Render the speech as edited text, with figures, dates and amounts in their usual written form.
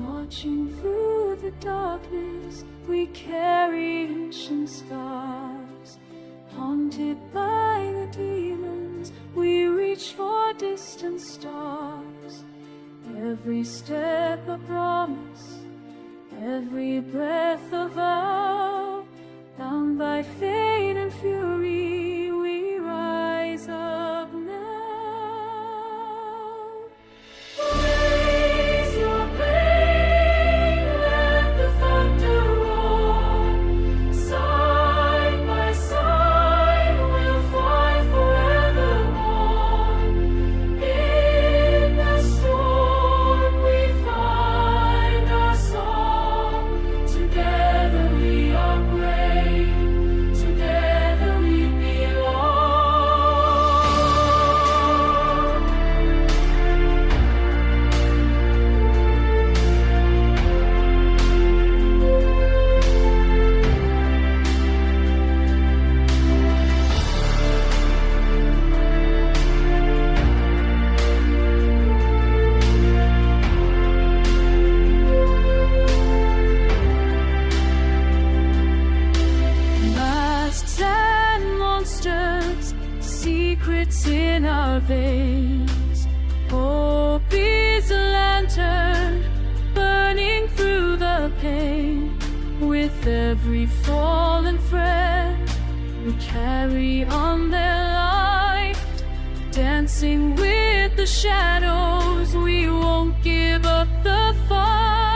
Marching through the darkness, we carry ancient scars. Haunted by the demons, we reach for distant stars. Every step a promise, every breath a vow. Bound by fate and fury, we rise up now. Raise your blade, let the thunder roar. Side by side, we'll fight forevermore. In the storm, we find our song. Together we are brave. Together we belong. Masks and monsters, secrets in our veins. Hope is a lantern, burning through the pain. With every fallen friend, we carry on their light. Dancing with the shadows, we won't give up the fight.